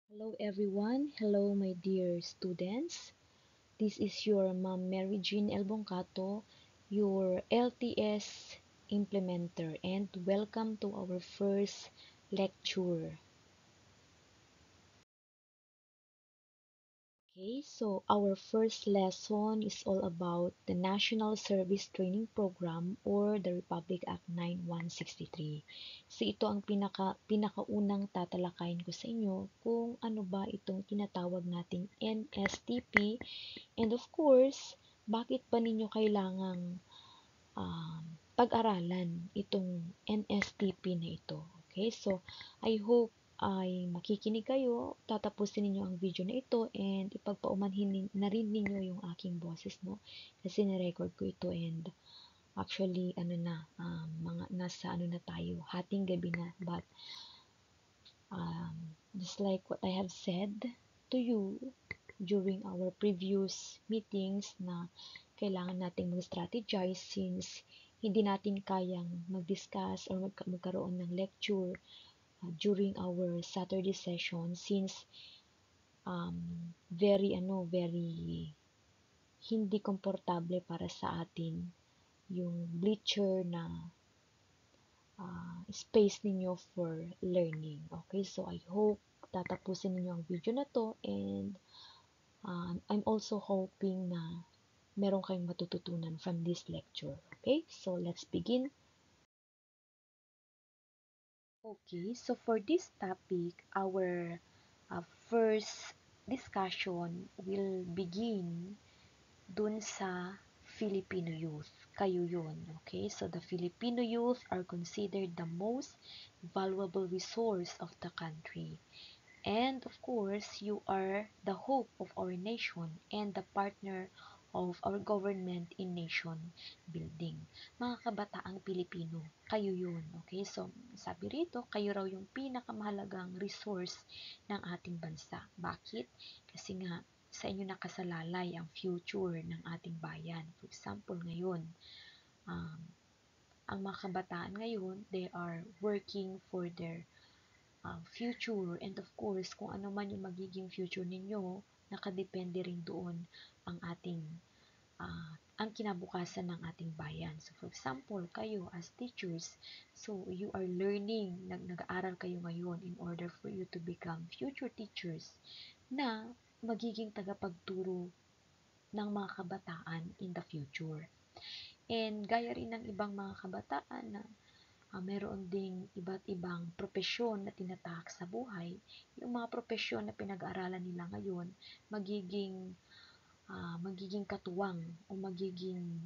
Hello everyone. Hello my dear students. This is your Ma'am Mary Jean El Bongcato, your LTS implementer, and welcome to our first lecture. Okay, so our first lesson is all about the National Service Training Program or the Republic Act 9163. So ito ang pinakaunang tatalakayin ko sa inyo kung ano ba itong tinatawag nating NSTP, and of course, bakit ba ninyo kailangang pag-aralan itong NSTP na ito. Okay, so I hope ay makikinig kayo, tatapusin ninyo ang video na ito, and ipagpaumanhin na rin ninyo yung aking boses, no? Kasi na-record ko ito, and actually, mga nasa na tayo, hating gabi na, but just like what I have said to you during our previous meetings na kailangan nating mag-strategize since hindi natin kayang mag-discuss or magkaroon ng lecture during our Saturday session since very hindi komportable para sa atin yung bleacher na space ninyo for learning. Okay, so I hope tatapusin ninyo ang video na to, and I'm also hoping na meron kayong matututunan from this lecture. Okay, so let's begin. Okay, so for this topic, our first discussion will begin dun sa Filipino youth. Kayo yun, okay? So the Filipino youth are considered the most valuable resource of the country. And of course, you are the hope of our nation and the partner of our government in nation building. Mga kabataang Pilipino, kayo yun. Okay? So, sabi rito, kayo raw yung pinakamahalagang resource ng ating bansa. Bakit? Kasi nga, sa inyo nakasalalay ang future ng ating bayan. For example, ngayon, um, ang mga kabataan ngayon, they are working for their future, and of course kung ano man yung magiging future ninyo, nakadepende rin doon ang ating ang kinabukasan ng ating bayan. So for example, kayo as teachers, so you are learning, nag-aaral kayo ngayon in order for you to become future teachers na magiging tagapagturo ng mga kabataan in the future. And gaya rin ng ibang mga kabataan na meron ding iba't ibang propesyon na tinatahak sa buhay, yung mga propesyon na pinag-aaralan nila ngayon, magiging katuwang o magiging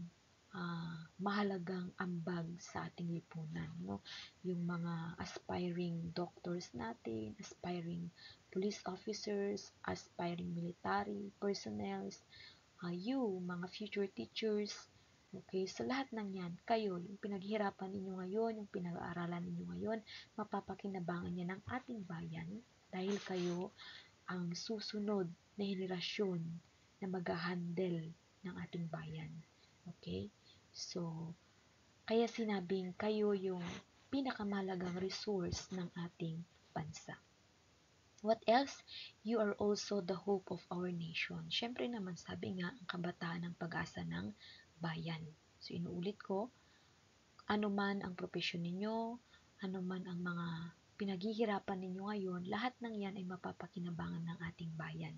mahalagang ambag sa ating lipunan. No? Yung mga aspiring doctors natin, aspiring police officers, aspiring military personnel, mga future teachers. Okay, so lahat ng yan, kayo, yung pinaghirapan ninyo ngayon, yung pinag-aaralan ninyo ngayon, mapapakinabangan niya ng ating bayan dahil kayo ang susunod na henerasyon na mag-handle ng ating bayan. Okay? So, kaya sinabing kayo yung pinakamahalagang resource ng ating bansa. What else? You are also the hope of our nation. Siyempre naman, sabi nga, ang kabataan ng pag-asa ng bayan. So, inuulit ko, ano man ang propesyon ninyo, ano man ang mga pinaghihirapan ninyo ngayon, lahat ng yan ay mapapakinabangan ng ating bayan.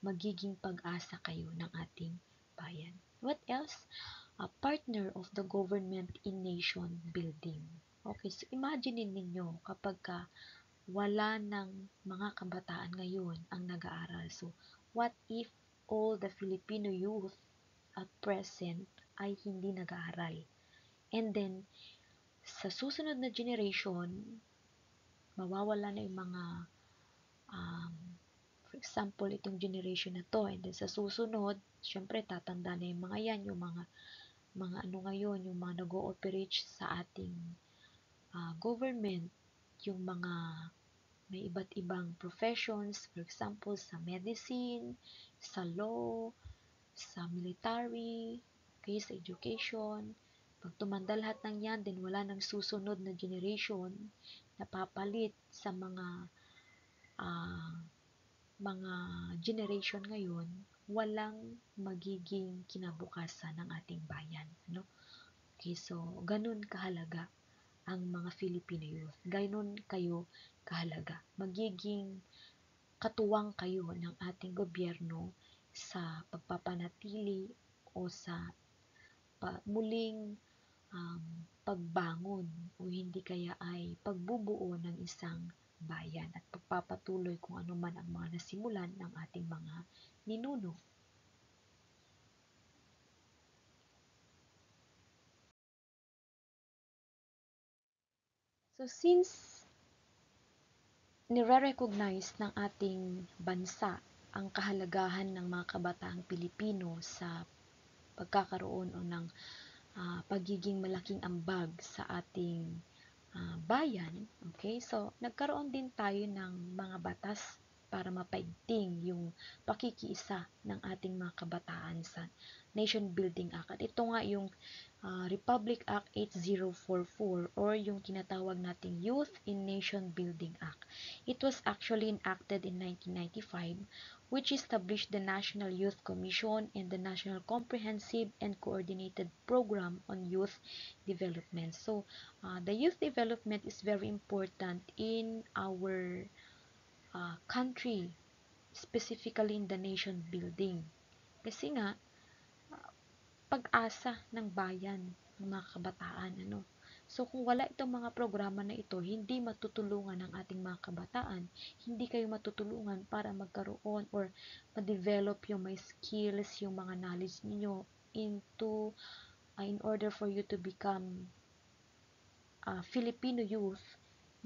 Magiging pag-asa kayo ng ating bayan. What else? A partner of the government in nation building. Okay, so imagine ninyo kapag wala ng mga kabataan ngayon ang nag-aaral. So, what if all the Filipino youth at present ay hindi nag-aaral? And then, sa susunod na generation, mawawala na yung mga, for example, itong generation na to. And then, sa susunod, syempre, tatanda na yung mga yan, yung mga ano ngayon, yung mga nag-ooperate sa ating government, yung mga may iba't ibang professions, for example, sa medicine, sa law, sa military, okay, sa education. Pag tumanda lahat ng yan, then wala nang susunod na generation na papalit sa mga mga generation ngayon, walang magiging kinabukasan ng ating bayan. Ano? Okay, so ganun kahalaga ang mga Filipino youth. Ganun kayo kahalaga. Magiging katuwang kayo ng ating gobyerno sa pagpapanatili o sa muling pagbangon o hindi kaya ay pagbubuo ng isang bayan at pagpapatuloy kung ano man ang mga nasimulan ng ating mga ninuno. So since nire-recognize ng ating bansa ang kahalagahan ng mga kabataang Pilipino sa pagkakaroon o ng pagiging malaking ambag sa ating bayan, okay? So, nagkaroon din tayo ng mga batas para mapaigting yung pakikiisa ng ating mga kabataan sa Nation Building Act. At ito nga yung Republic Act 8044 or yung tinatawag nating Youth in Nation Building Act. It was actually enacted in 1995, which established the National Youth Commission and the National Comprehensive and Coordinated Program on Youth Development. So, the youth development is very important in our country, specifically in the nation building. Kasi nga, pag-asa ng bayan, ng mga kabataan, ano. So, kung wala itong mga programa na ito, hindi matutulungan ng ating mga kabataan, hindi kayo matutulungan para magkaroon or ma-develop yung may skills, yung mga knowledge ninyo into, in order for you to become Filipino youth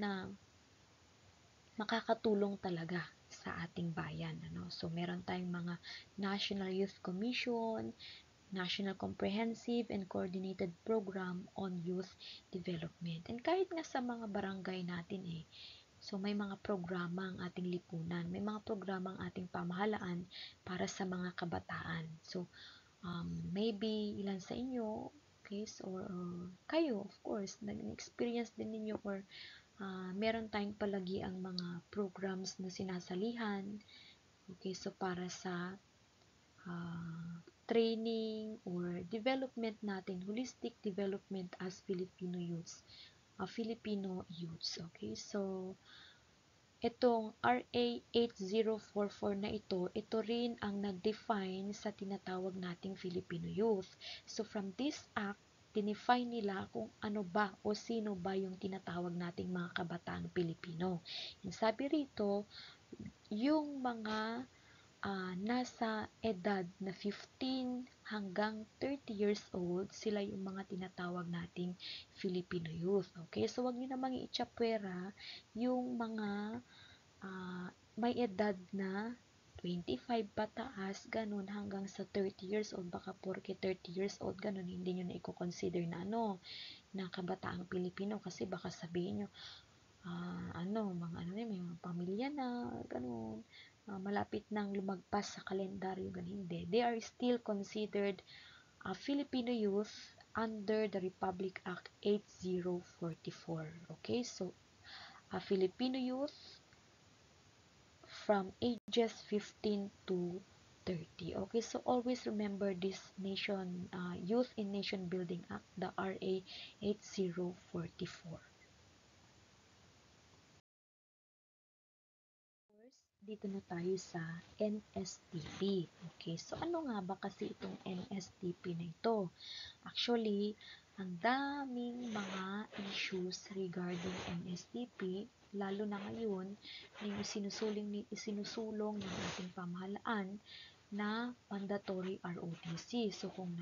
na makakatulong talaga sa ating bayan. Ano? So, meron tayong mga National Youth Commission, National Comprehensive and Coordinated Program on Youth Development. And kahit nga sa mga barangay natin so may mga programa ang ating lipunan, may mga programa ang ating pamahalaan para sa mga kabataan. So, maybe ilan sa inyo, okay, or kayo, of course, nag-experience din ninyo or meron tayong palagi ang mga programs na sinasalihan, okay, so para sa training or development natin, holistic development as Filipino youths, okay? So, itong RA 8044 na ito rin ang nag-define sa tinatawag nating Filipino youth. So, from this act, dinefine nila kung ano ba o sino ba yung tinatawag nating mga kabataang Pilipino. And sabi rito, yung mga nasa edad na 15 hanggang 30 years old, sila yung mga tinatawag nating Filipino youth. Okay? So, wag nyo namang iitsapwera yung mga may edad na 25 pataas, ganun, hanggang sa 30 years old, baka porke 30 years old, ganun, hindi nyo na i-consider na na kabataang Pilipino, kasi baka sabihin nyo, may mga pamilya na, ganun, malapit nang lumagpas sa kalendaryo, ganun, hindi. They are still considered Filipino youth under the Republic Act 8044. Okay, so Filipino youth from ages 15 to 30. Okay, so always remember this Youth in Nation Building Act, the RA 8044. Dito na tayo sa NSTP. Okay, so ano nga ba kasi itong NSTP na ito? Actually, ang daming mga issues regarding NSTP, lalo na ngayon na yung isinusulong ng ating pamahalaan na mandatory ROTC. So, kung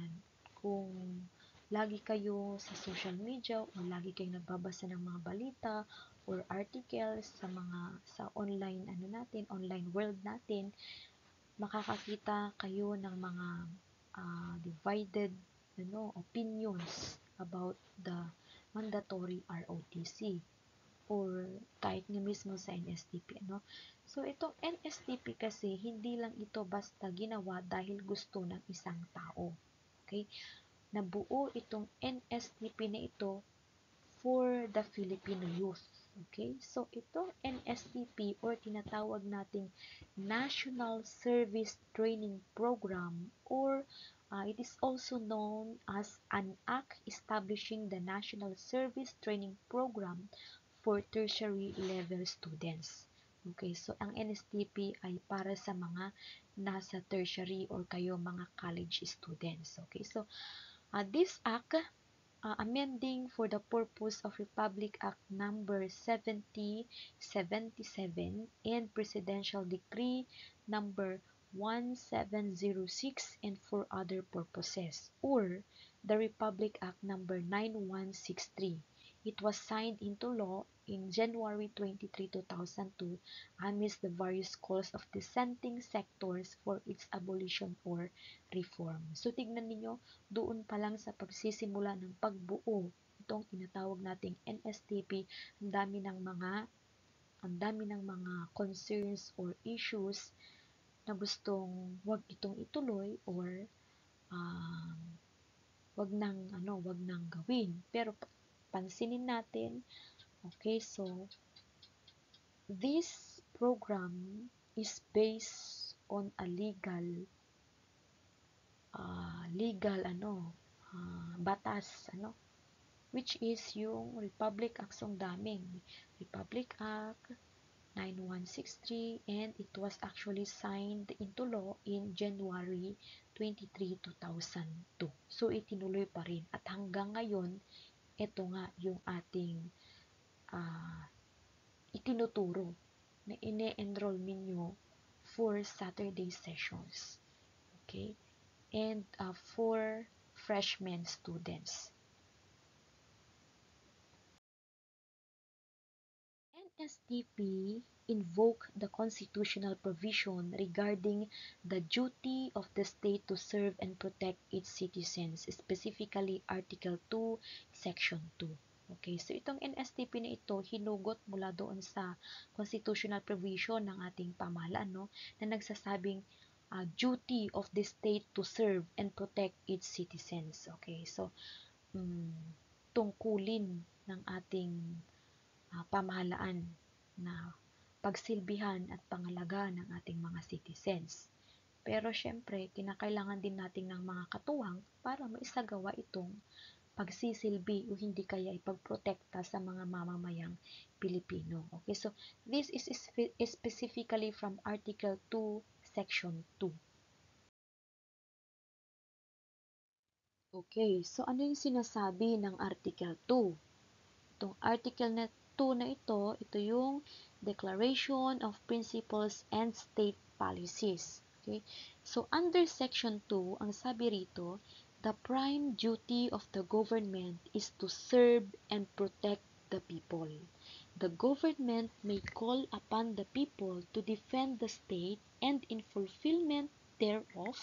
lagi kayo sa social media o lagi kayong nagbabasa ng mga balita or articles sa online online world natin, makakakita kayo ng mga divided opinions about the mandatory ROTC or kahit nga mismo sa NSTP. So, itong NSTP kasi, hindi lang ito basta ginawa dahil gusto ng isang tao. Okay? Nabuo itong NSTP na ito for the Filipino youth. Okay? So, itong NSTP or tinatawag nating National Service Training Program or it is also known as an act establishing the National Service Training Program for tertiary level students. Okay, so ang NSTP ay para sa mga nasa tertiary or kayo mga college students. Okay, so this act amending for the purpose of Republic Act number 7077 and Presidential Decree number 1706 and for other purposes, or the Republic Act number 9163. It was signed into law in January 23, 2002 amidst the various calls of dissenting sectors for its abolition or reform. So tignan niyo doon pa lang sa pagsisimula ng pagbuo itong tinatawag nating NSTP, ang dami ng mga concerns or issues na gustong wag itong ituloy or um, wag nang gawin. Pero pansinin natin, okay, so this program is based on a batas which is yung Republic Act song daming. Republic Act 9163 and it was actually signed into law in January 23, 2002. So itinuloy pa rin at hanggang ngayon ito nga yung ating uh, itinuturo na ine-enroll ninyo for Saturday sessions. Okay? And for freshman students. NSTP invoke the constitutional provision regarding the duty of the state to serve and protect its citizens, specifically Article 2, Section 2. Okay, so itong NSTP na ito, hinugot mula doon sa constitutional provision ng ating pamahalaan, no, na nagsasabing duty of the state to serve and protect its citizens. Okay, so tungkulin ng ating pamahalaan na pagsilbihan at pangalaga ng ating mga citizens. Pero syempre, kinakailangan din natin ng mga katuwang para maisagawa itong pagsisilbi o hindi kaya ipagprotekta sa mga mamamayang Pilipino. Okay, so this is specifically from Article 2, Section 2. Okay, so ano yung sinasabi ng Article 2? Itong Article na 2 na ito yung Declaration of Principles and State Policies. Okay? So, under Section 2, ang sabi rito, the prime duty of the government is to serve and protect the people. The government may call upon the people to defend the state and in fulfillment thereof,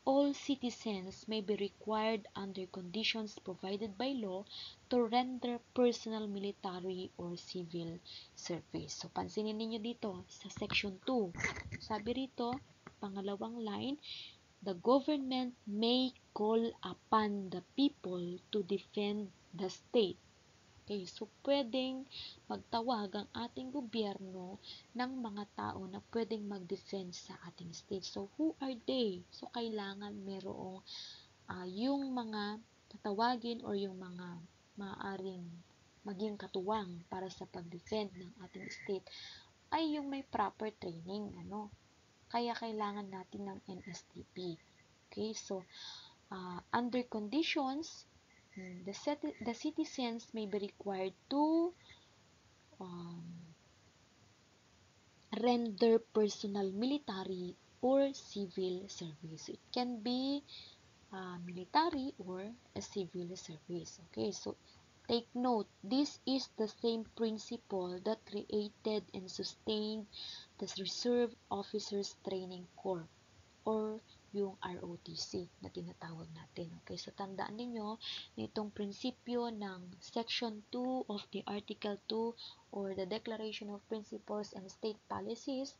all citizens may be required under conditions provided by law to render personal military or civil service. So, pansinin ninyo dito sa Section 2. Sabi rito, pangalawang line, the government may call upon the people to defend the state. Okay, so pwedeng magtawag ang ating gobyerno ng mga tao na pwedeng mag-defend sa ating state. So, who are they? So, kailangan merong yung mga tatawagin or yung mga maaaring maging katuwang para sa pag-defend ng ating state ay yung may proper training, Kaya kailangan natin ng NSTP. Okay, so under conditions, the citizens may be required to um, render personal military or civil service. It can be military or a civil service. Okay, so take note, this is the same principle that created and sustained the Reserve Officers Training Corps or yung ROTC na tinatawag natin. Okay, so tandaan ninyo na itong prinsipyo ng Section 2 of the Article 2 or the Declaration of Principles and State Policies,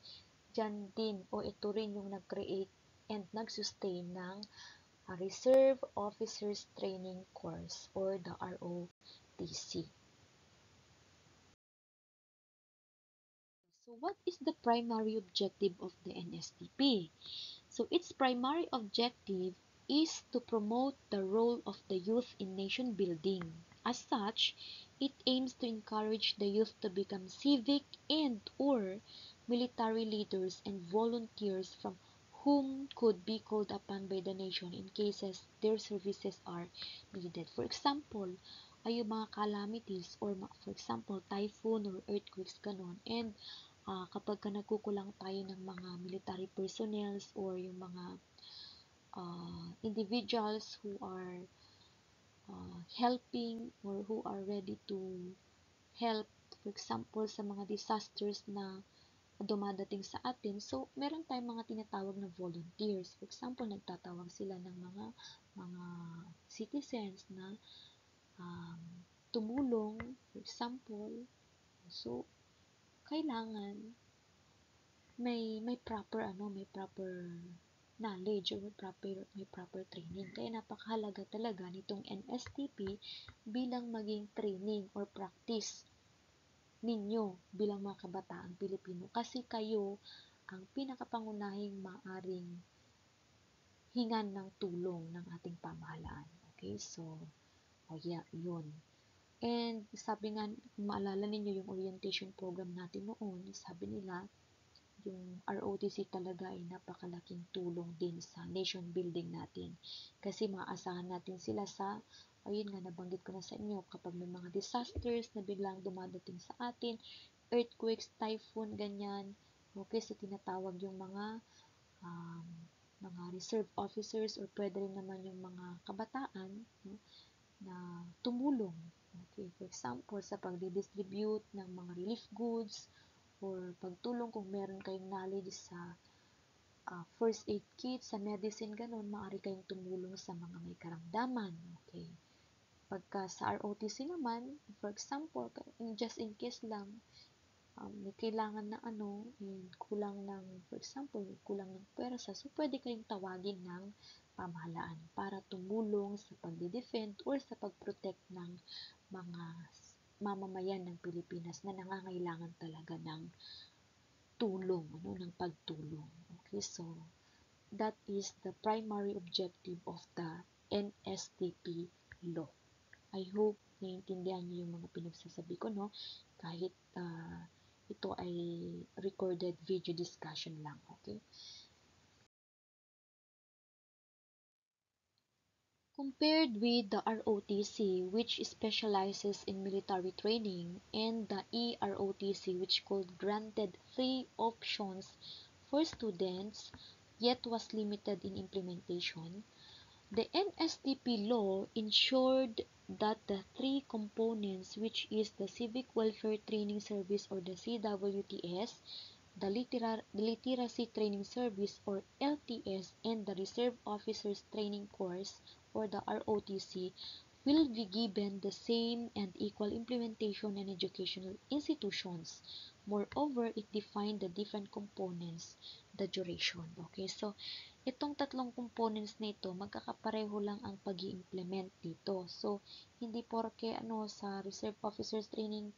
dyan din o ito rin yung nag-create and nag-sustain ng Reserve Officers Training Course or the ROTC. So what is the primary objective of the NSTP? So its primary objective is to promote the role of the youth in nation building. As such, it aims to encourage the youth to become civic and or military leaders and volunteers from whom could be called upon by the nation in cases their services are needed. For example, ay yung mga calamities or for example, typhoon or earthquakes, ganon. And kapag ka nagkukulang tayo ng mga military personnel or yung mga individuals who are helping or who are ready to help, for example, sa mga disasters na dumadating sa atin. So, meron tayong mga tinatawag na volunteers. For example, nagtatawag sila ng mga citizens na um, tumulong, for example. So, kailangan may proper knowledge or may proper training. Kaya napakahalaga talaga nitong NSTP bilang maging training or practice ninyo bilang mga kabataang Pilipino kasi kayo ang pinakapangunahing maaring hingan ng tulong ng ating pamahalaan. Okay? So, yeah, yun. And sabi nga, kung maalala ninyo yung orientation program natin noon, sabi nila, yung ROTC talaga ay napakalaking tulong din sa nation building natin. Kasi maaasahan natin sila sa, ayun nga, nabanggit ko na sa inyo, kapag may mga disasters na biglang dumadating sa atin, earthquakes, typhoon, ganyan, okay, so tinatawag yung um, mga reserve officers or pwede rin naman yung mga kabataan, no, na tumulong. Okay, for example, sa pagdi-distribute ng mga relief goods, or pagtulong kung meron kayong knowledge sa first aid kit, sa medicine, ganun, maaari kayong tumulong sa mga may karamdaman. Okay. Pagka sa ROTC naman, for example, just in case lang, may kailangan na kulang ng, for example, kulang ng pwersa, so pwede kayong tawagin ng pamahalaan para tumulong sa pagde-defend or sa pag-protect ng mga mamamayan ng Pilipinas na nangangailangan talaga ng tulong, ng pagtulong. Okay, so that is the primary objective of the NSTP law. I hope naiintindihan niyo yung mga pinagsasabi ko, no? Kahit ito ay recorded video discussion lang, okay? Compared with the ROTC, which specializes in military training, and the EROTC, which called granted free options for students, yet was limited in implementation, the NSTP law ensured that the three components, which is the Civic Welfare Training Service or the CWTS, the Literacy Training Service or LTS, and the Reserve Officers Training Course or the ROTC, will be given the same and equal implementation in educational institutions. Moreover, it defined the different components, the duration. Okay, so itong tatlong components na ito, magkakapareho lang ang pag-i-implement dito. So, hindi porke sa Reserve Officers Training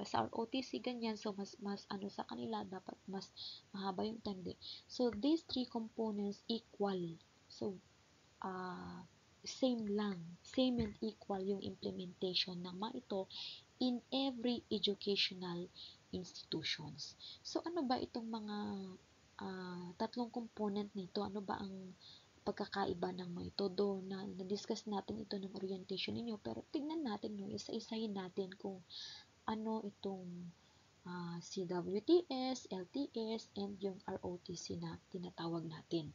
sa ROTC ganyan, so mas sa kanila dapat mas mahaba yung time. So, these three components equal. So, same lang, same and equal yung implementation ng mga ito in every educational institutions. So, ano ba itong mga tatlong component nito? Ano ba ang pagkakaiba ng mga ito? Do na-discuss natin ito ng orientation ninyo, pero tignan natin, isa-isahin natin kung ano itong CWTS, LTS, and yung ROTC na tinatawag natin.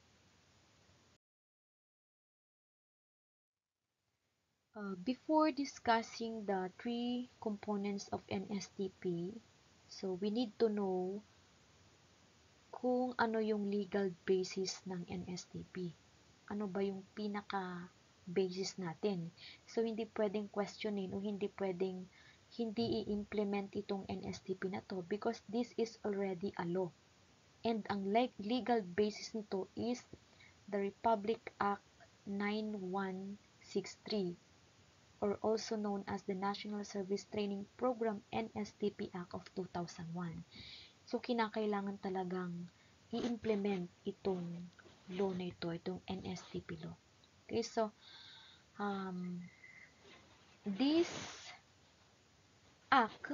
Before discussing the three components of NSTP, so we need to know kung ano yung legal basis ng NSTP. Ano ba yung pinaka-basis natin? So, hindi pwedeng questionin o hindi pwedeng hindi i-implement itong NSTP na to because this is already a law. And ang legal basis nito is the Republic Act 9163 or also known as the National Service Training Program NSTP Act of 2001. So, kinakailangan talagang i-implement itong law na ito, itong NSTP law. Okay, so, this Act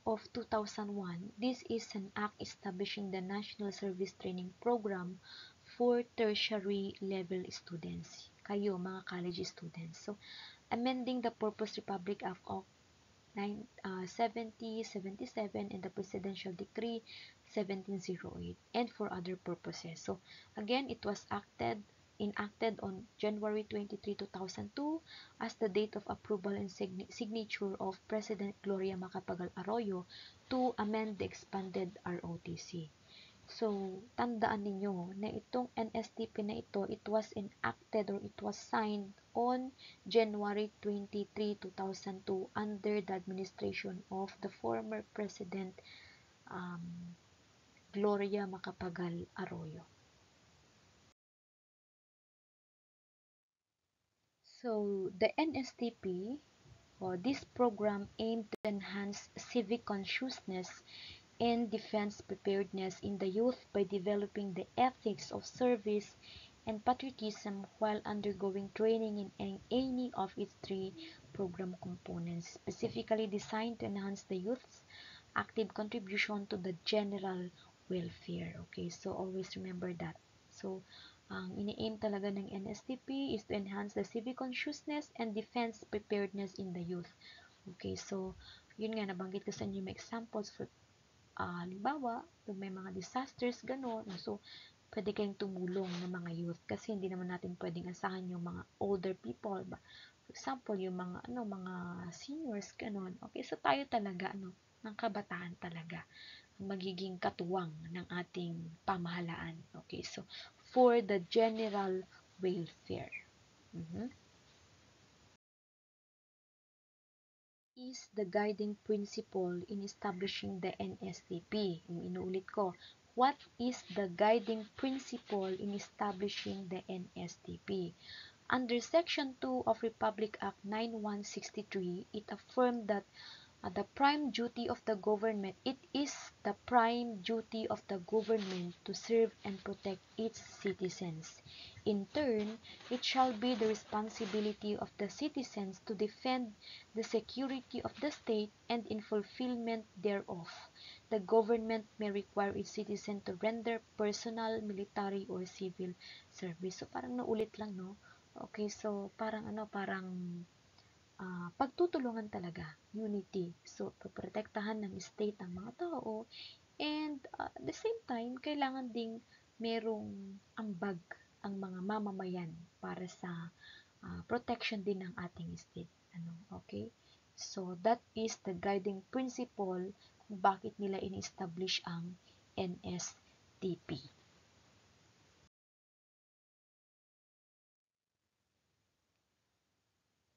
of 2001, this is an act establishing the National Service Training Program for tertiary level students. Kayo, mga college students. So, amending the Purpose Republic Act of 7077 and the Presidential Decree 1708 and for other purposes. So, again, it was enacted on January 23, 2002 as the date of approval and signature of President Gloria Macapagal Arroyo to amend the expanded ROTC. So, tandaan ninyo na itong NSTP na ito, it was enacted or it was signed on January 23, 2002 under the administration of the former President Gloria Macapagal Arroyo. So, the NSTP, this program aimed to enhance civic consciousness and defense preparedness in the youth by developing the ethics of service and patriotism while undergoing training in any of its three program components, specifically designed to enhance the youth's active contribution to the general welfare. Okay, so always remember that. So, ang ini-aim talaga ng NSTP is to enhance the civic consciousness and defense preparedness in the youth. Okay, so, yun nga, nabanggit ko sa inyo may examples for halimbawa, pag may mga disasters, gano'n. So, pwede kayong tumulong ng mga youth kasi hindi naman natin pwedeng asahan yung mga older people. For example, yung mga seniors, gano'n. Okay, so tayo talaga, ng kabataan talaga magiging katuwang ng ating pamahalaan. Okay, so for the general welfare. Is the guiding principle in establishing the NSTP. Inuulit ko, what is the guiding principle in establishing the NSTP? Under Section 2 of Republic Act 9163, it affirmed that the prime duty of the government, it is the prime duty of the government to serve and protect its citizens. In turn, it shall be the responsibility of the citizens to defend the security of the state, and in fulfillment thereof, the government may require its citizens to render personal, military, or civil service. So, parang naulit lang, no? Okay, so, parang pagtutulungan talaga, unity. So, poprotektahan ng state ang mga tao and at the same time, kailangan ding merong ambag ang mga mamamayan para sa protection din ng ating state. Okay? So, that is the guiding principle kung bakit nila in-establish ang NSTP.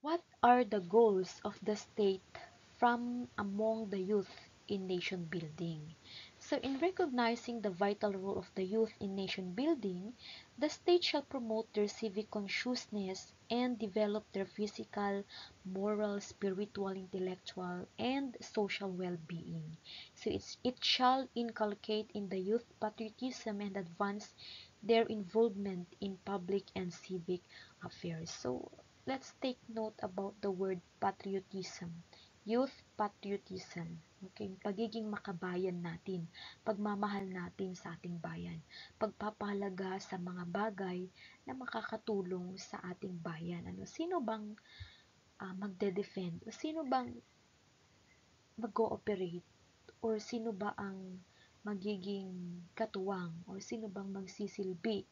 What are the goals of the state from among the youth in nation building? So, in recognizing the vital role of the youth in nation building, the state shall promote their civic consciousness and develop their physical, moral, spiritual, intellectual, and social well-being. So, it shall inculcate in the youth patriotism and advance their involvement in public and civic affairs. So, let's take note about the word patriotism. Youth patriotism. Okay, pagiging makabayan natin, pagmamahal natin sa ating bayan, pagpapahalaga sa mga bagay na makakatulong sa ating bayan. Sino bang magde-defend? O sino bang mag-ooperate? Or sino ba ang magiging katuwang? Or sino bang magsisilbi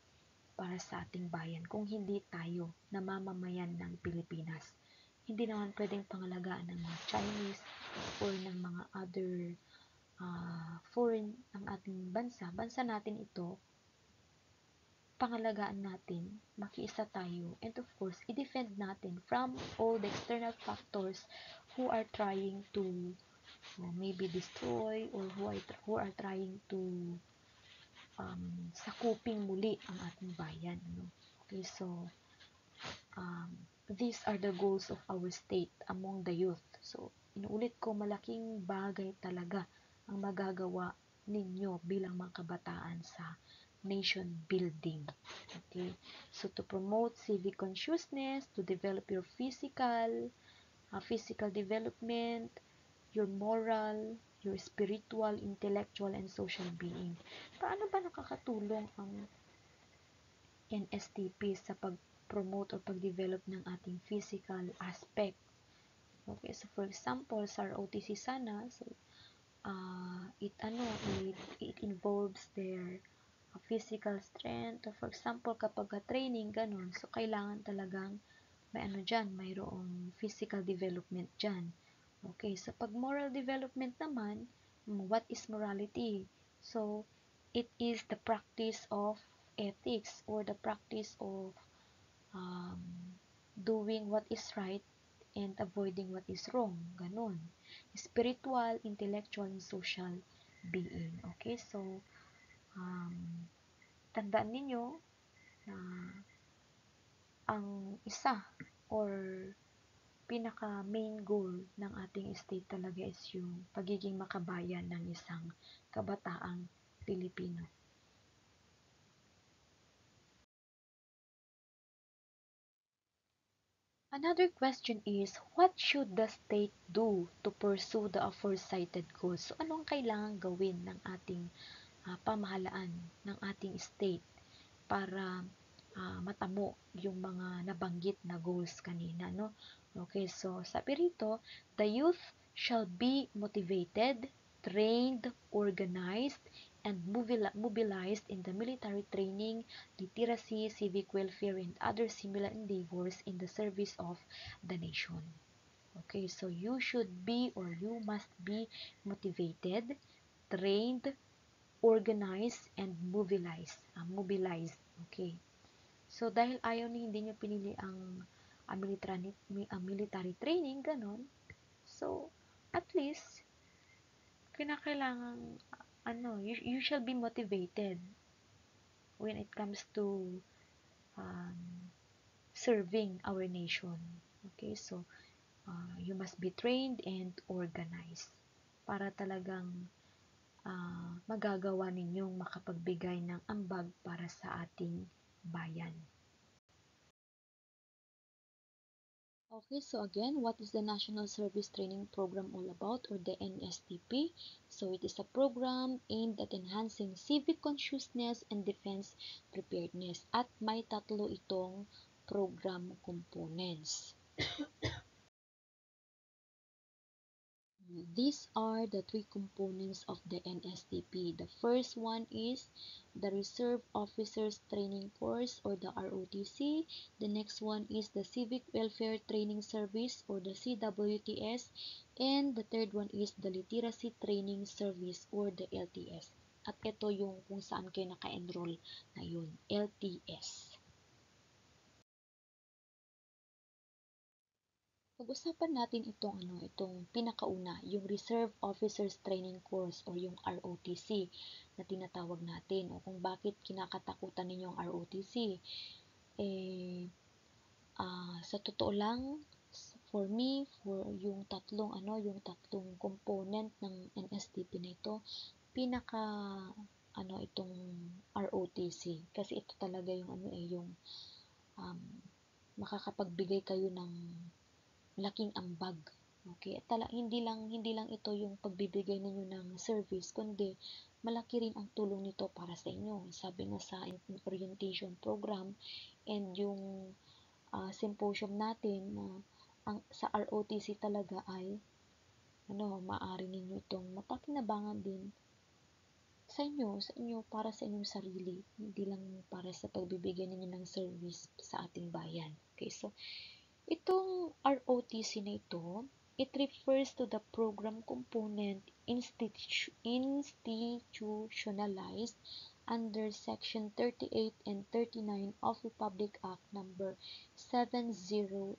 para sa ating bayan kung hindi tayo na mamamayan ng Pilipinas? Hindi naman pwedeng pangalagaan ng mga Chinese or ng mga other foreign ang ating bansa. Bansa natin ito, pangalagaan natin, makiisa tayo, and of course, i-defend natin from all the external factors who are trying to maybe destroy or who are trying to sakupin muli ang ating bayan. Okay, so these are the goals of our state among the youth. So, inuulit ko, malaking bagay talaga ang magagawa ninyo bilang mga kabataan sa nation building. Okay? So, to promote civic consciousness, to develop your physical development, your moral, your spiritual, intellectual, and social being. Paano ba nakakatulong ang NSTP sa pag-promote o pag-develop ng ating physical aspect? Okay, so for example, sa ROTC sana, so it involves their physical strength. For example, kapag training ganun, so kailangan talagang mayroong physical development dyan. Okay, so pag moral development naman, what is morality? So it is the practice of ethics or the practice of um, doing what is right and avoiding what is wrong. Ganon. Spiritual, intellectual, and social being. Okay, so tandaan ninyo na ang isa or pinaka main goal ng ating state talaga is yung pagiging makabayan ng isang kabataang Pilipino. Another question is, what should the state do to pursue the aforementioned goals? So, ano ang kailangan gawin ng ating pamahalaan, ng ating state para matamo yung mga nabanggit na goals kanina, no? Okay, so sabi rito, the youth shall be motivated, trained, organized, and mobilized in the military training, literacy, civic welfare, and other similar endeavors in the service of the nation. Okay, so you should be or you must be motivated, trained, organized, and mobilized. Okay. So, dahil hindi nyo pinili ang military training, ganon. So, at least, kinakailangan, you shall be motivated when it comes to serving our nation. Okay, so, you must be trained and organized para talagang magagawa ninyong makapagbigay ng ambag para sa ating bayan. Okay, so again, what is the National Service Training Program all about, or the NSTP? So it is a program aimed at enhancing civic consciousness and defense preparedness. At may tatlo itong program components. These are the three components of the NSTP. The first one is the Reserve Officers Training Course, or the ROTC. The next one is the Civic Welfare Training Service, or the CWTS. And the third one is the Literacy Training Service, or the LTS. At ito yung kung saan kayo naka-enroll ngayon, LTS. Pag-usapan natin itong pinakauna, yung Reserve Officers Training Course or yung ROTC na tinatawag natin, o kung bakit kinakatakutan ninyo ang ROTC. Sa totoo lang, for me, for yung tatlong component ng NSTP na ito, itong ROTC, kasi ito talaga yung makakapagbigay kayo ng laking ambag. Okay? At hindi lang ito yung pagbibigay ninyo ng service, kundi malaki rin ang tulong nito para sa inyo. Sabi nga sa orientation program and yung symposium natin na sa ROTC talaga ay maaari ninyo itong mapakinabangan din sa inyo para sa inyong sarili, hindi lang para sa pagbibigay ninyo ng service sa ating bayan. Okay, so itong ROTC na ito, it refers to the program component institutionalized under Section 38 and 39 of Republic Act Number 7077,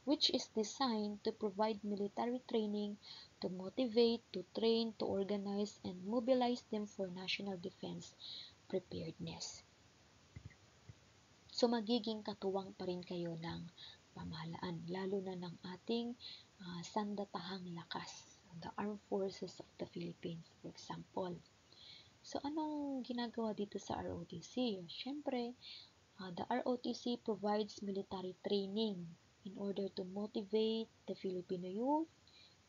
which is designed to provide military training, to motivate, to train, to organize, and mobilize them for national defense preparedness. So, magiging katuwang pa rin kayo ng pamahalaan, lalo na ng ating sandatahang lakas. the Armed Forces of the Philippines, for example. So, anong ginagawa dito sa ROTC? Siyempre, the ROTC provides military training in order to motivate the Filipino youth,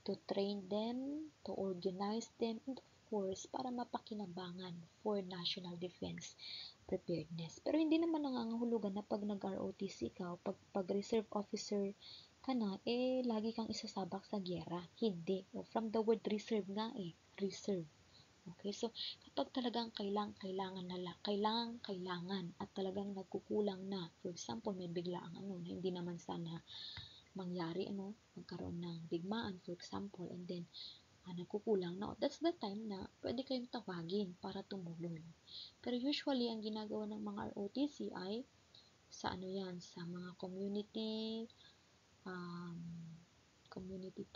to train them, to organize them, and of course, para mapakinabangan for national defense preparedness. Pero hindi naman nangangahulugan na pag nag-ROTC ka o pag reserve officer ka na, lagi kang isasabak sa gyera. Hindi. O, from the word reserve nga reserve. Okay, so kapag talagang kailangan at talagang nagkukulang na, for example, may biglaang na hindi naman sana mangyari, magkaroon ng digmaan, for example, and then nagkukulang na, that's the time na pwede kayong tawagin para tumulong. Pero usually, ang ginagawa ng mga ROTC ay sa sa mga community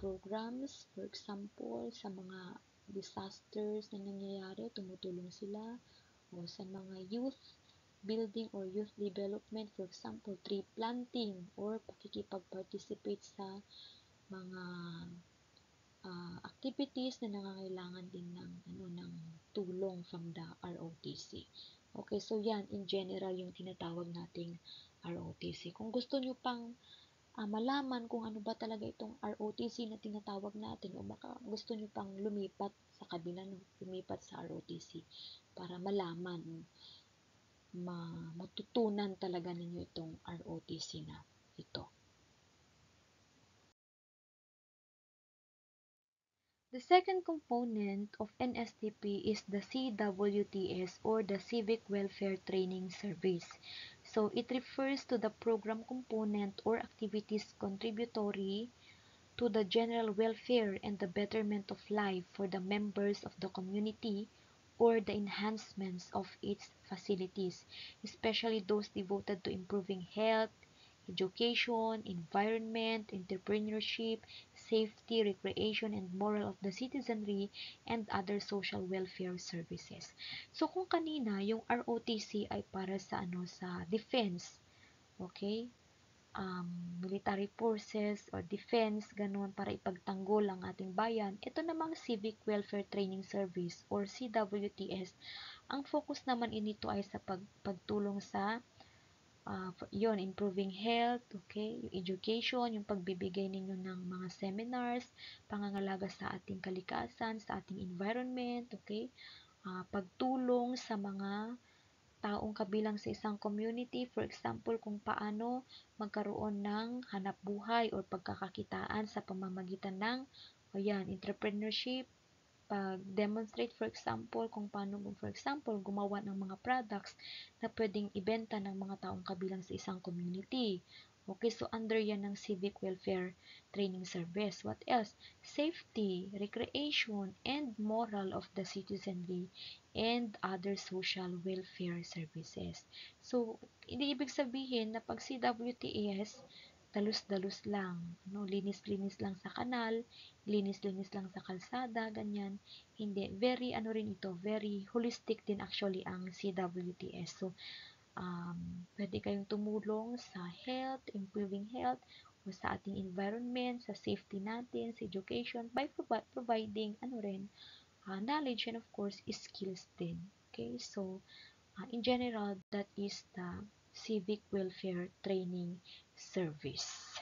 programs, for example, sa mga disasters na nangyayari, tumutulong sila, o sa mga youth building or youth development, for example, tree planting, or pakikipag-participate sa mga activities na nangangailangan din ng tulong from the ROTC. Okay, so yan, in general, yung tinatawag nating ROTC. Kung gusto nyo pang malaman kung ano ba talaga itong ROTC na tinatawag natin, o baka gusto nyo pang lumipat sa kabila, lumipat sa ROTC para malaman, matutunan talaga ninyo itong ROTC na ito. The second component of NSTP is the CWTS, or the Civic Welfare Training Service. So it refers to the program component or activities contributory to the general welfare and the betterment of life for the members of the community, or the enhancements of its facilities, especially those devoted to improving health, education, environment, entrepreneurship, safety, recreation, and moral of the citizenry, and other social welfare services. So kung kanina yung ROTC ay para sa sa defense, okay? Military forces or defense, ganun, para ipagtanggol ang ating bayan. Ito namang Civic Welfare Training Service or CWTS, ang focus naman inito ay sa pagtulong sa improving health, okay, yung education, yung pagbibigay ninyo ng mga seminars, pangangalaga sa ating kalikasan, sa ating environment, okay, pagtulong sa mga taong kabilang sa isang community, for example, kung paano magkaroon ng hanap buhay o pagkakakitaan sa pamamagitan ng entrepreneurship, pag-demonstrate, for example, kung paano mo, for example, gumawa ng mga products na pwedeng ibenta ng mga taong kabilang sa isang community. Okay, so under yan ng Civic Welfare Training Service. What else? Safety, recreation, and moral of the citizenry, and other social welfare services. So, hindi ibig sabihin na pag CWTS, dalus-dalus lang, linis-linis lang sa kanal, linis-linis lang sa kalsada, ganyan. Hindi, very rin ito, very holistic din actually ang CWTS. So, pwede kayong tumulong sa health, improving health, o sa ating environment, sa safety natin, sa education, by providing knowledge and of course skills din. Okay, so in general, that is the Civic Welfare Training Service.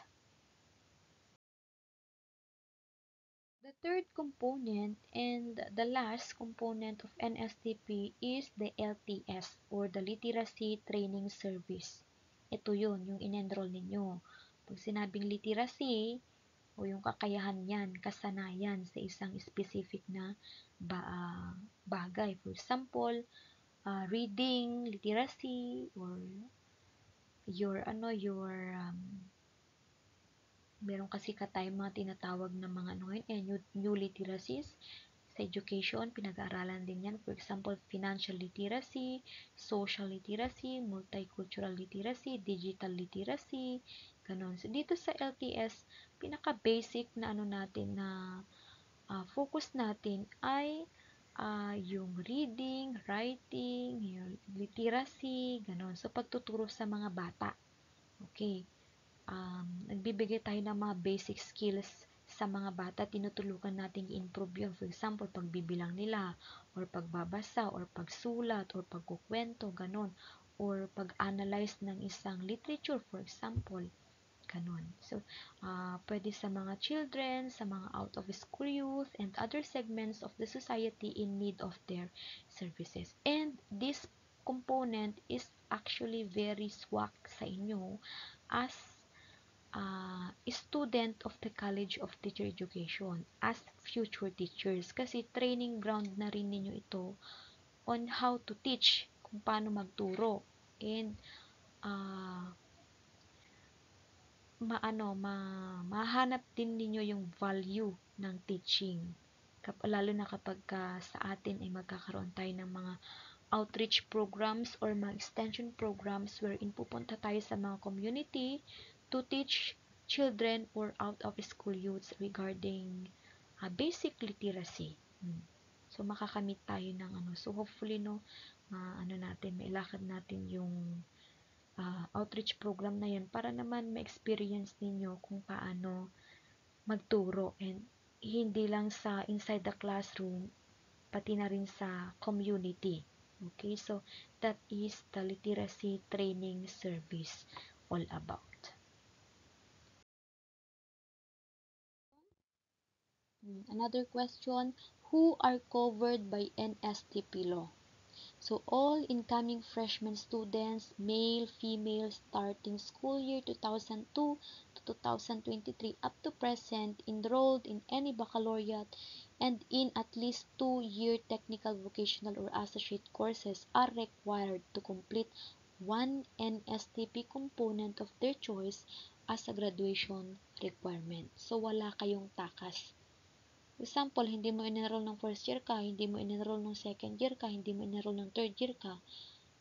The third component and the last component of NSTP is the LTS, or the Literacy Training Service. Ito yung in-enroll ninyo. Pag sinabing literacy, o yung kakayahan yan, kasanayan sa isang specific na bagay. For example, reading, literacy, or meron kasi tayong mga tinatawag na mga new literacies. Sa education, pinag-aaralan din yan. For example, financial literacy, social literacy, multicultural literacy, digital literacy, ganon. So, dito sa LTS, pinaka-basic na natin na focus natin ay yung reading, writing, yung literacy, ganon. So, pagtuturo sa mga bata. Okay. Nagbibigay tayo ng mga basic skills sa mga bata, tinutulungan natin i-improve yun. For example, pagbibilang nila, or pagbabasa, or pagsulat, or pagkukwento, ganon. Or pag-analyze ng isang literature, for example. Ganon. So, pwede sa mga children, sa mga out-of-school youth, and other segments of the society in need of their services. And this component is actually very swak sa inyo as student of the College of Teacher Education, as future teachers. Kasi training ground na rin ninyo ito on how to teach, kung paano magturo. And, mahanap din ninyo yung value ng teaching. Lalo na kapag sa atin ay magkakaroon tayo ng mga outreach programs or mga extension programs wherein pupunta tayo sa mga community to teach children or out of school youths regarding basic literacy. So makakamit tayo ng so hopefully mailakad natin yung outreach program na yan para naman ma-experience ninyo kung paano magturo, and hindi lang sa inside the classroom, pati na rin sa community. Okay, so that is the literacy training service all about. Another question, who are covered by NSTP law? So all incoming freshman students, male, female, starting school year 2002 to 2023 up to present, enrolled in any baccalaureate and in at least 2-year technical vocational or associate courses are required to complete one NSTP component of their choice as a graduation requirement. So wala kayong takas. For example, hindi mo in-enroll ng first year ka, hindi mo in-enroll ng second year ka, hindi mo in-enroll ng third year ka,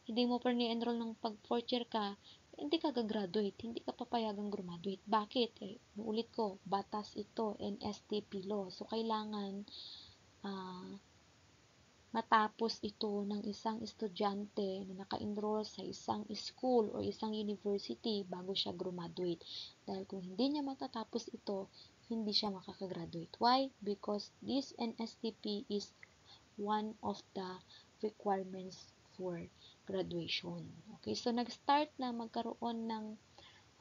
hindi mo pa ni-enroll ng pag fourth year ka, hindi ka gagraduate, hindi ka papayagang graduate. Bakit? Ulit ko, batas ito, NSTP law. So, kailangan matapos ito ng isang estudyante na naka-enroll sa isang school o isang university bago siya graduate. Dahil kung hindi niya matatapos ito, hindi siya makakagraduate. Why? Because this NSTP is one of the requirements for graduation. Okay, so nag-start na magkaroon ng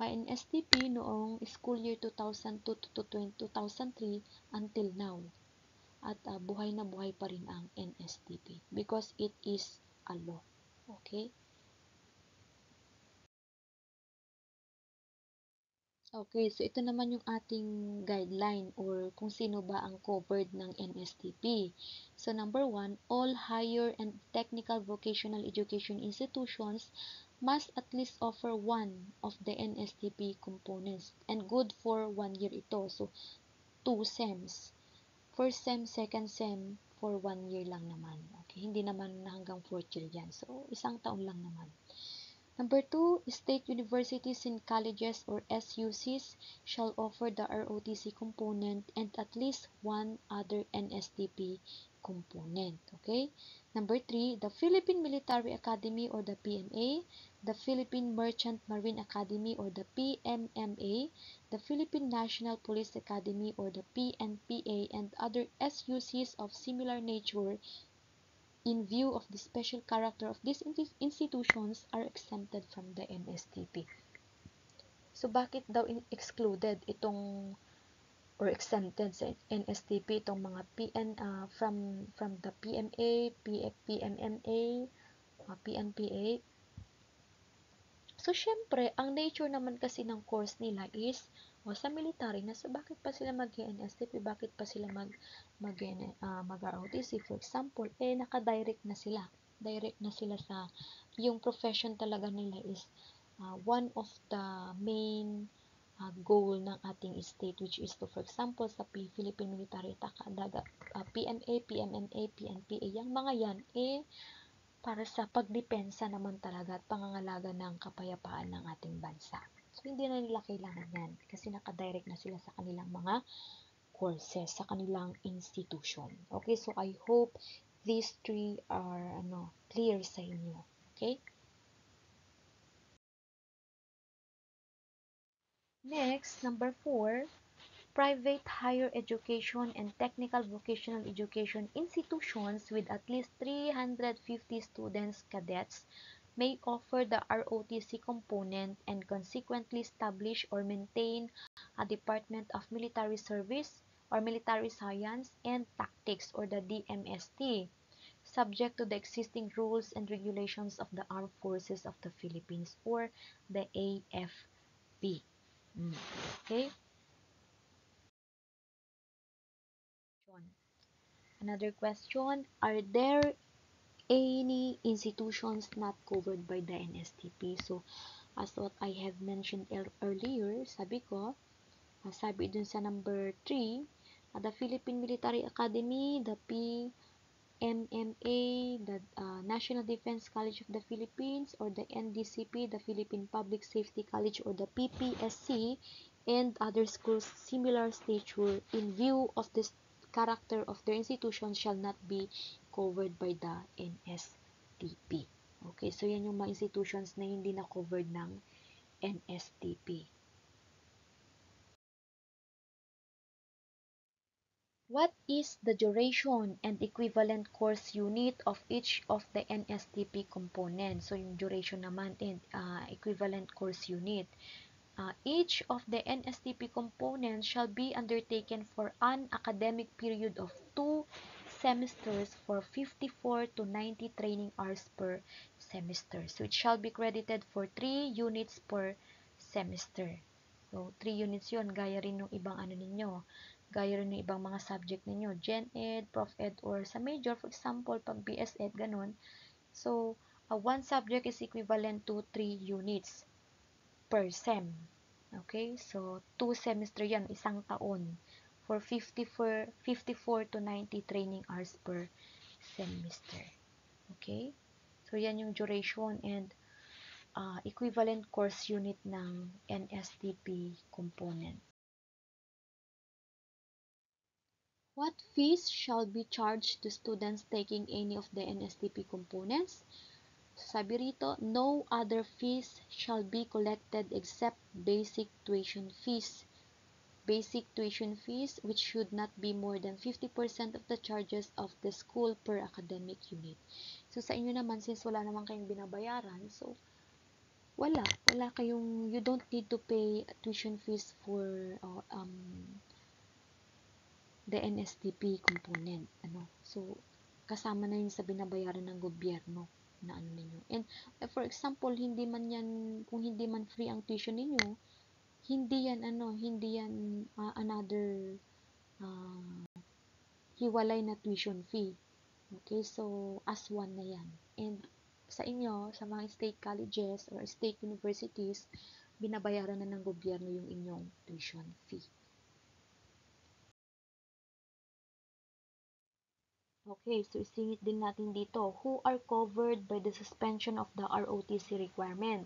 NSTP noong school year 2002 to 2003 until now. At buhay na buhay pa rin ang NSTP because it is a law. Okay? Okay, so ito naman yung ating guideline or kung sino ba ang covered ng NSTP. So number 1, all higher and technical vocational education institutions must at least offer one of the NSTP components, and good for 1 year ito. So 2 sems. First sem, second sem, for 1 year lang naman. Okay, hindi naman hanggang 4th year yan. So, isang taon lang naman. Number 2, state universities and colleges or SUCs shall offer the ROTC component and at least one other NSTP component. Okay? Number 3, the Philippine Military Academy or the PMA, the Philippine Merchant Marine Academy or the PMMA, the Philippine National Police Academy or the PNPA, and other SUCs of similar nature in view of the special character of these institutions are exempted from the NSTP. So, bakit daw excluded itong or exempted sa NSTP itong mga from the PMA, PMMA, PNPA? So, syempre, ang nature naman kasi ng course nila is sa military na, so bakit pa sila mag-NSTP, bakit pa sila mag-ROTC, for example, naka-direct na sila. Direct na sila sa, yung profession talaga nila is one of the main goal ng ating state, which is to, for example, sa Philippine Military PMA, PMMA, PNPA, yung mga yan, para sa pagdepensa naman talaga at pangangalaga ng kapayapaan ng ating bansa. So, hindi na nila kailangan yan kasi nakadirect na sila sa kanilang mga courses, sa kanilang institution. Okay, so I hope these three are clear sa inyo. Okay? Next, number 4, private higher education and technical vocational education institutions with at least 350 students cadets may offer the ROTC component and consequently establish or maintain a Department of Military Service or Military Science and Tactics or the DMST, subject to the existing rules and regulations of the Armed Forces of the Philippines or the AFP. Okay? Another question, are there any institutions not covered by the NSTP? So, as what I have mentioned earlier, sabi dun sa number 3, the Philippine Military Academy, the PMMA, the National Defense College of the Philippines, or the NDCP, the Philippine Public Safety College, or the PPSC, and other schools similar stature in view of this character of their institution shall not be covered by the NSTP. Okay, so yan yung mga institutions na hindi na covered ng NSTP. What is the duration and equivalent course unit of each of the NSTP components? So, yung duration naman and equivalent course unit. Each of the NSTP components shall be undertaken for an academic period of 2 semesters for 54 to 90 training hours per semester. So, it shall be credited for 3 units per semester. So, 3 units yun, gaya rin ng ibang gaya rin ng ibang mga subject ninyo, Gen Ed, Prof Ed, or sa major, for example, pag BS Ed, ganun. So, one subject is equivalent to 3 units per sem. Okay? So, 2 semester yan, isang taon. For 54 to 90 training hours per semester. Okay? So, yan yung duration and equivalent course unit ng NSTP component. What fees shall be charged to students taking any of the NSTP components? Sabi rito, no other fees shall be collected except basic tuition fees. Basic tuition fees which should not be more than 50% of the charges of the school per academic unit. So sa inyo naman, since wala naman kayong binabayaran, so wala kayong, you don't need to pay tuition fees for the NSTP component. So, kasama na yun sa binabayaran ng gobyerno na ninyo. And, for example, kung hindi man free ang tuition ninyo, hindi yan, another, hiwalay na tuition fee. Okay, so, as one na yan. And, sa inyo, sa mga state colleges or state universities, binabayaran na ng gobyerno yung inyong tuition fee. Okay, so isingit din natin dito, who are covered by the suspension of the ROTC requirement?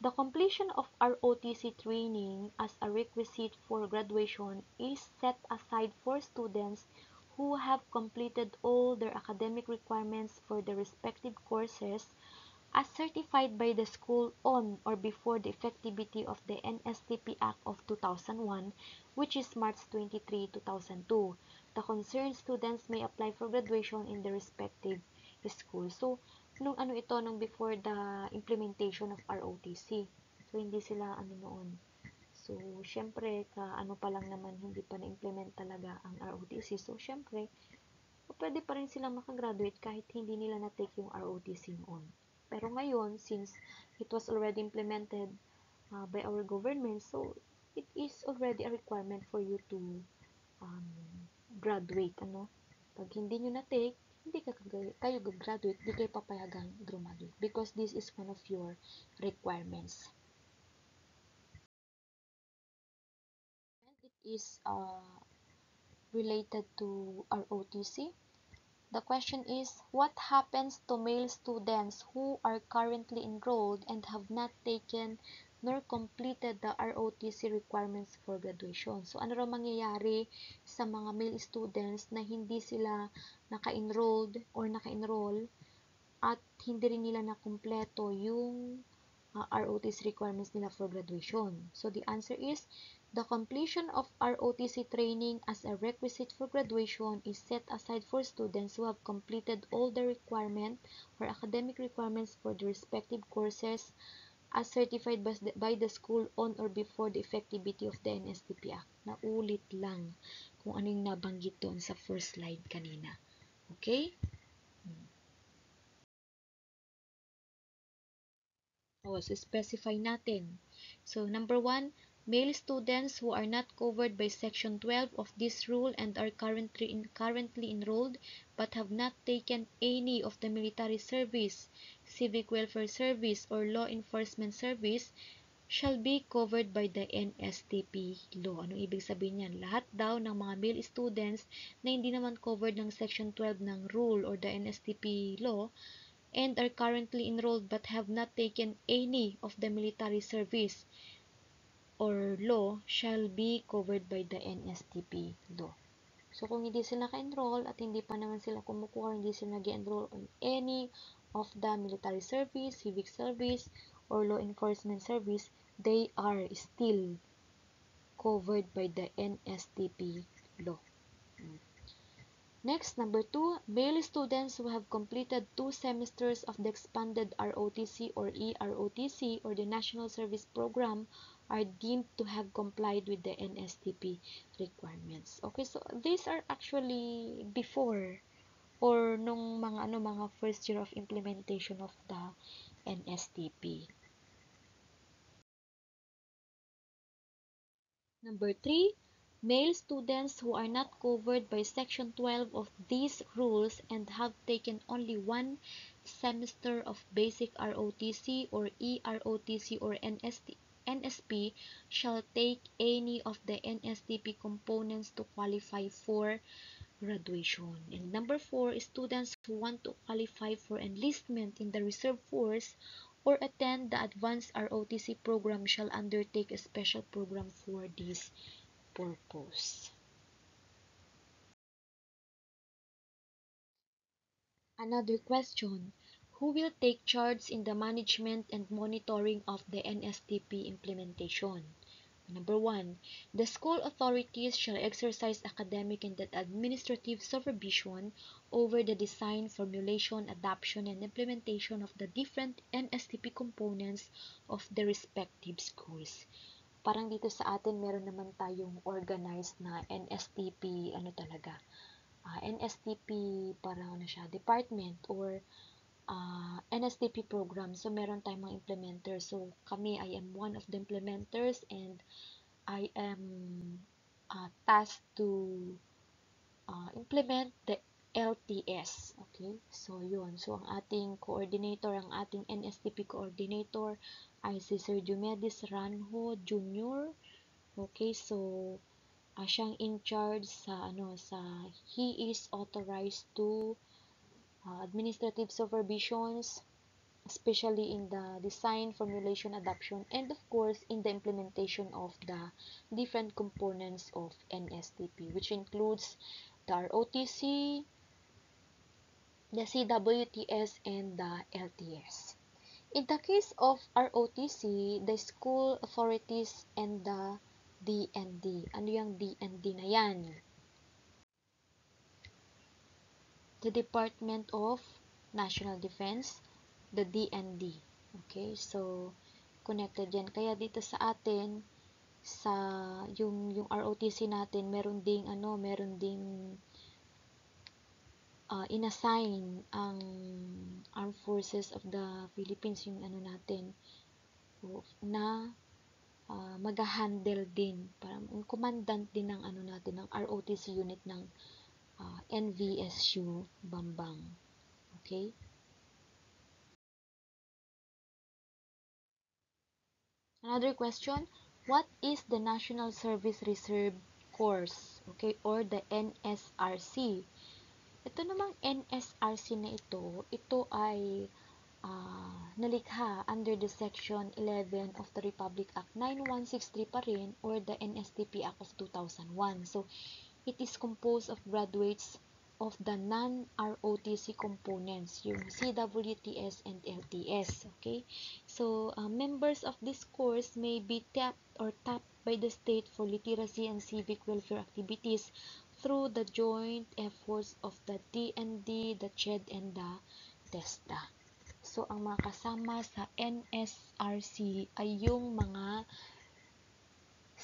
The completion of ROTC training as a requisite for graduation is set aside for students who have completed all their academic requirements for the respective courses as certified by the school on or before the effectivity of the NSTP Act of 2001, which is March 23, 2002. The concerned students may apply for graduation in the respective school. So, nung before the implementation of ROTC. So, hindi sila noon. So, syempre, pa lang naman, hindi pa na-implement talaga ang ROTC. So, syempre, pwede pa rin silang makagraduate kahit hindi nila na-take yung ROTC noon. Pero ngayon, since it was already implemented by our government, so it is already a requirement for you to graduate. Pag hindi nyo na-take, hindi kayo graduate, hindi kayo papayagang graduate because this is one of your requirements. And it is related to ROTC. The question is, what happens to male students who are currently enrolled and have not taken nor completed the ROTC requirements for graduation? So, ano raw mangyayari sa mga male students na hindi sila naka-enrolled or naka-enroll at hindi rin nila nakumpleto yung ROTC requirements nila for graduation? So, the answer is, The completion of ROTC training as a requisite for graduation is set aside for students who have completed all the requirement or academic requirements for the respective courses as certified by the school on or before the effectivity of the NSTP Act. Naulit lang kung ano yung nabanggit doon sa first slide kanina. Okay? So specify natin. So, number 1, male students who are not covered by Section 12 of this rule and are currently enrolled but have not taken any of the military service, civic welfare service, or law enforcement service shall be covered by the NSTP law. Anong ibig sabihin yan? Lahat daw ng mga male students na hindi naman covered ng Section 12 ng rule or the NSTP law and are currently enrolled but have not taken any of the military service or law shall be covered by the NSTP law. So, kung hindi sila naka-enroll at hindi pa naman sila kumukuha, hindi sila nag-enroll on any of the military service, civic service, or law enforcement service, they are still covered by the NSTP law. Next, number 2, male students who have completed 2 semesters of the expanded ROTC or EROTC or the National Service Program are deemed to have complied with the NSTP requirements. Okay, so these are actually before or nung mga first year of implementation of the NSTP. Number 3, male students who are not covered by Section 12 of these rules and have taken only 1 semester of basic ROTC or EROTC or NSP shall take any of the NSTP components to qualify for graduation. And number 4, students who want to qualify for enlistment in the reserve force or attend the advanced ROTC program shall undertake a special program for this purpose. Another question: who will take charge in the management and monitoring of the NSTP implementation? Number 1, the school authorities shall exercise academic and administrative supervision over the design, formulation, adoption, and implementation of the different NSTP components of the respective schools. Parang dito sa atin, meron naman tayong organized na NSTP, NSTP, parang department or NSTP program. So, meron tayong mga implementers. So, kami, I am one of the implementers and I am tasked to implement the LTS. Okay? So, yun. So, ang ating coordinator, ang ating NSTP coordinator ay si Sir Jumedis Ranho Jr. Okay? So, siyang in charge he is authorized to administrative supervisions, especially in the design, formulation, adoption, and of course, in the implementation of the different components of NSTP, which includes the ROTC, the CWTS, and the LTS. In the case of ROTC, the school authorities and the DND. Ano yung DND na yan? The Department of National Defense, the DND. Okay, so connected yan. Kaya dito sa atin, sa yung ROTC natin, meron ding inassign ang Armed Forces of the Philippines, yung natin, na mag-handle din, parang commandant din ng natin, ng ROTC unit ng NVSU Bambang. Okay? Another question, what is the National Service Reserve Course? Okay, or the NSRC? Ito namang NSRC na ito ay nalikha under the Section 11 of the Republic Act 9163 pa rin, or the NSTP Act of 2001. So, it is composed of graduates of the non-ROTC components, yung CWTS and LTS. Okay? So, members of this course may be tapped by the state for literacy and civic welfare activities through the joint efforts of the DND, the CHED, and the TESDA. So, ang mga kasama sa NSRC ay yung mga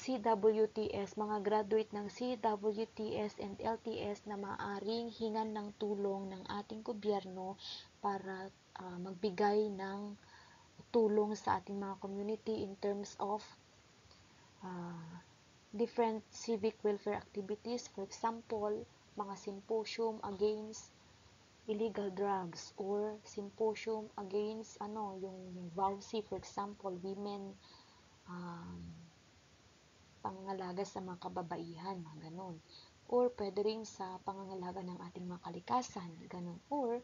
CWTS, mga graduate ng CWTS and LTS na maaring hingan ng tulong ng ating gobyerno para magbigay ng tulong sa ating mga community in terms of different civic welfare activities. For example, mga symposium against illegal drugs or symposium against yung VAUSI, for example, women pangangalaga sa mga kababaihan, mga ganun. Or pwede rin sa pangangalaga ng ating mga kalikasan, ganun. Or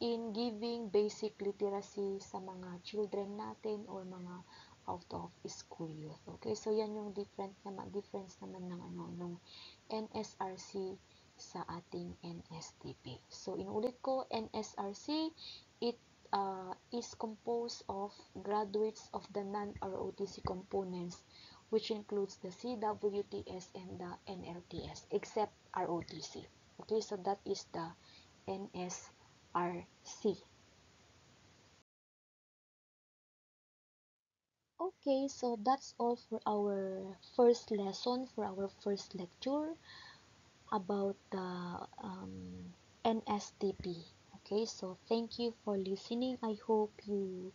in giving basic literacy sa mga children natin or mga out of school youth. Okay, so yan yung difference naman ng ng NSRC sa ating NSTP. So inulit ko, NSRC, it is composed of graduates of the non-ROTC components, which includes the CWTS and the NLTS, except ROTC. Okay, so that is the NSRC. Okay, so that's all for our first lesson, for our first lecture about the NSTP. Okay, so thank you for listening. I hope you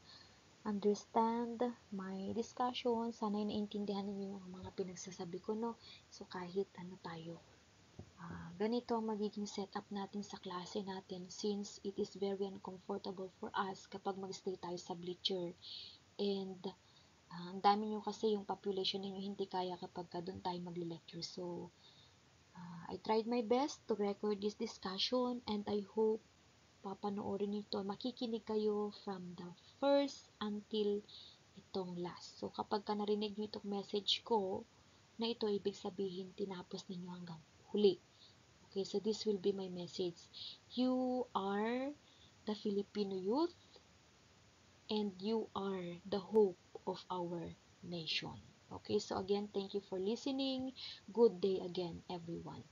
understand my discussion. Sana'y naintindihan niyo yung mga pinagsasabi ko, no? So, kahit ano tayo, ganito ang magiging setup natin sa klase natin since it is very uncomfortable for us kapag mag-stay tayo sa bleacher. And, ang dami nyo kasi yung population ninyo hindi kaya kapag doon tayo mag-lecture. So, I tried my best to record this discussion and I hope papanoorin nito, makikinig kayo from the first until itong last. So, kapag ka narinig nyo itong message ko, na ito, ibig sabihin, tinapos ninyo hanggang huli. Okay, so this will be my message. You are the Filipino youth and you are the hope of our nation. Okay, so again, thank you for listening. Good day again, everyone.